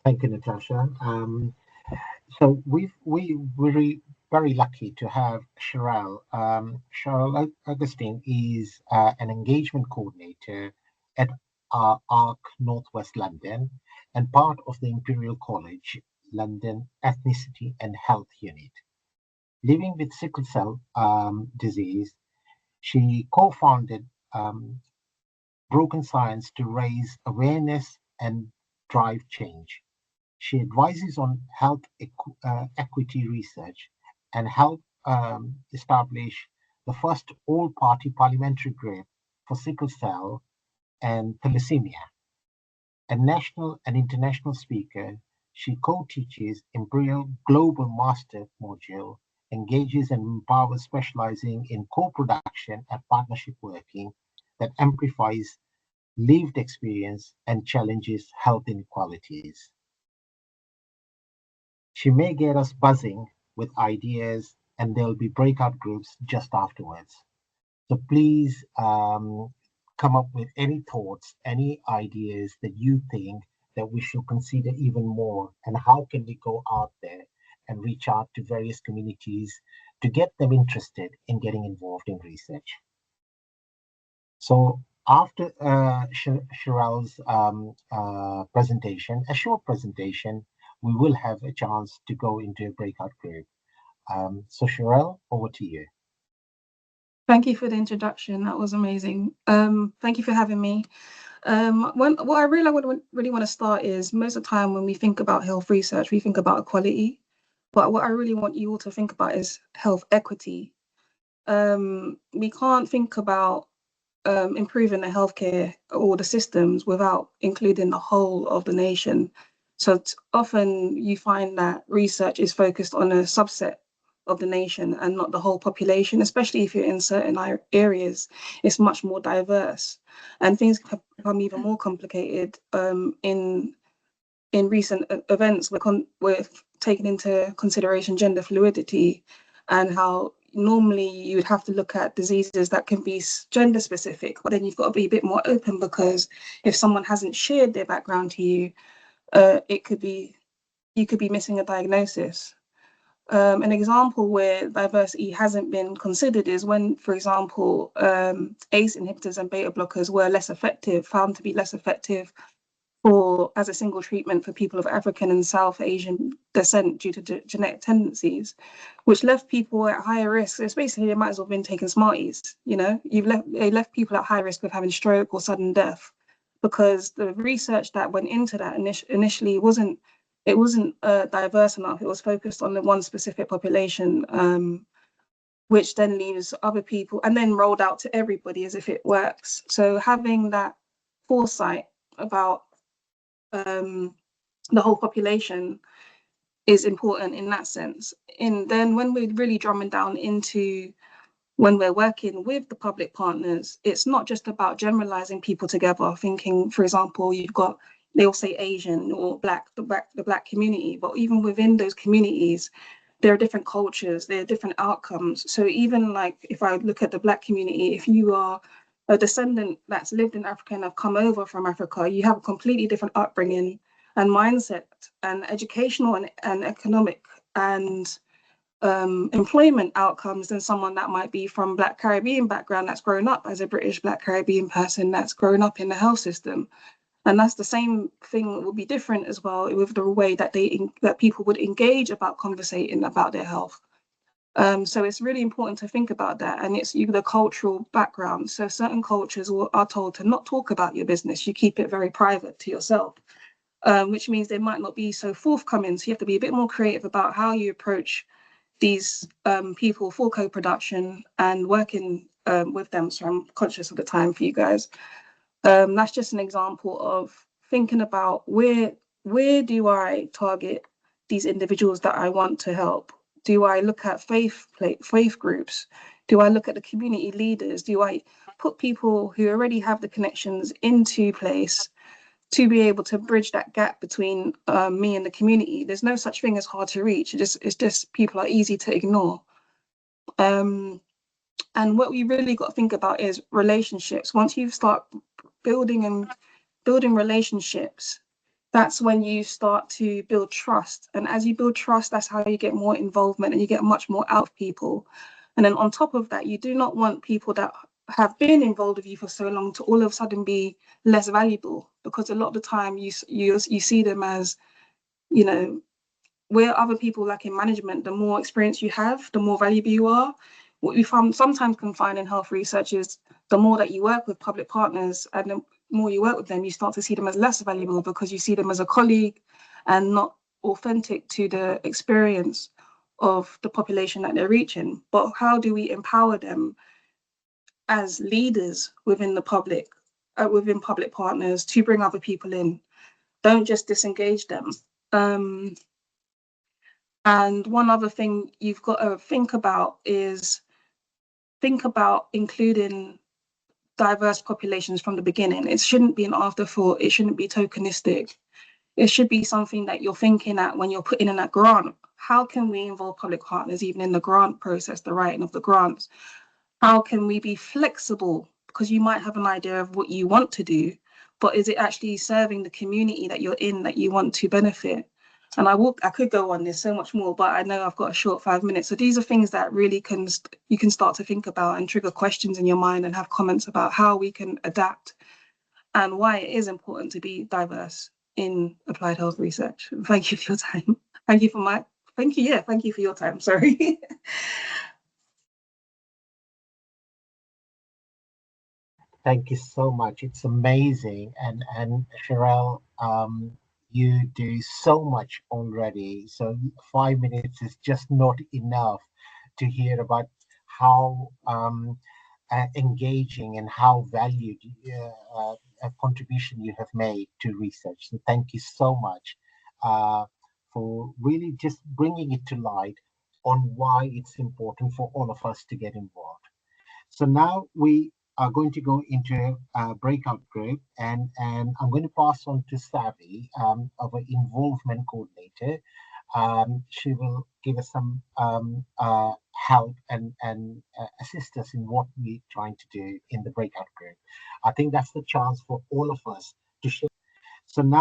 Thank you, Natasha. So we're very lucky to have Cherelle. Augustine is an engagement coordinator at ARC Northwest London and part of the Imperial College London Ethnicity and Health Unit. Living with sickle cell disease, she co-founded Broken Science to raise awareness and drive change. She advises on health equity research and helped establish the first all-party parliamentary group for sickle cell and thalassemia. A national and international speaker, she co-teaches Imperial Global Master Module, engages and empowers specializing in co-production and partnership working that amplifies lived experience and challenges health inequalities. She may get us buzzing with ideas, and there'll be breakout groups just afterwards. So please come up with any thoughts, any ideas that you think that we should consider even more, and how can we go out there and reach out to various communities to get them interested in getting involved in research. So after Cherelle's presentation, a short presentation, we will have a chance to go into a breakout group. So Cherelle, over to you. Thank you for the introduction. That was amazing. Thank you for having me. What I really want to start is most of the time when we think about health research, we think about equality. But what I really want you all to think about is health equity. We can't think about improving the healthcare or the systems without including the whole of the nation. So often you find that research is focused on a subset of the nation and not the whole population, especially if you're in certain areas. It's much more diverse, and things have become even more complicated in recent events. We're taking into consideration gender fluidity and how normally you would have to look at diseases that can be gender specific, but then you've got to be a bit more open, because if someone hasn't shared their background to you, you could be missing a diagnosis. An example where diversity hasn't been considered is when, for example, ACE inhibitors and beta blockers were found to be less effective as a single treatment for people of African and South Asian descent due to genetic tendencies, which left people at higher risk. It's basically they might as well have been taking Smarties. They left people at high risk of having stroke or sudden death, because the research that went into that initially wasn't diverse enough. It was focused on the one specific population, which then leaves other people, and then rolled out to everybody as if it works. So having that foresight about the whole population is important in that sense. And then when we're really drumming down into when we're working with the public partners, it's not just about generalizing people together, thinking, for example, they all say Asian or the black community, but even within those communities, there are different cultures, there are different outcomes. So even like if I look at the black community, if you are a descendant that's lived in Africa and have come over from Africa, you have a completely different upbringing and mindset and educational and economic and employment outcomes than someone that might be from Black Caribbean background that's grown up as a British Black Caribbean person that's grown up in the health system. And that's the same thing will be different as well with the way that that people would engage about conversating about their health. So it's really important to think about that, and it's the cultural background. So certain cultures are told to not talk about your business. You keep it very private to yourself, which means they might not be so forthcoming. So you have to be a bit more creative about how you approach these people for co-production and working with them. So I'm conscious of the time for you guys. That's just an example of thinking about where do I target these individuals that I want to help? Do I look at faith groups? Do I look at the community leaders? Do I put people who already have the connections into place to be able to bridge that gap between me and the community? There's no such thing as hard to reach. It's just people are easy to ignore. And what we really got to think about is relationships. Once you start building relationships, that's when you start to build trust. And as you build trust, that's how you get more involvement and you get much more out of people. And then on top of that, you do not want people that have been involved with you for so long to all of a sudden be less valuable, because a lot of the time you see them as, you know, where other people, like in management, the more experience you have, the more valuable you are. What we sometimes can find in health research is the more that you work with public partners and the more you work with them, you start to see them as less valuable because you see them as a colleague and not authentic to the experience of the population that they're reaching. But how do we empower them as leaders within the public, within public partners, to bring other people in? Don't just disengage them. And one other thing you've got to think about is including diverse populations from the beginning. It shouldn't be an afterthought. It shouldn't be tokenistic. It should be something that you're thinking at when you're putting in that grant. How can we involve public partners even in the grant process, the writing of the grants? How can we be flexible? Because you might have an idea of what you want to do, but is it actually serving the community that you're in, that you want to benefit? And I could go on, there's so much more, but I know I've got a short 5 minutes. So these are things that really you can start to think about and trigger questions in your mind and have comments about how we can adapt and why it is important to be diverse in applied health research. Thank you for your time. Thank you for your time, sorry. Thank you so much. It's amazing. And Cherelle, you do so much already. So 5 minutes is just not enough to hear about how engaging and how valued a contribution you have made to research. So thank you so much for really just bringing it to light on why it's important for all of us to get involved. So now we are going to go into a breakout group, and I'm going to pass on to Savvy, our involvement coordinator. She will give us some help and assist us in what we're trying to do in the breakout group. I think that's the chance for all of us to share. So now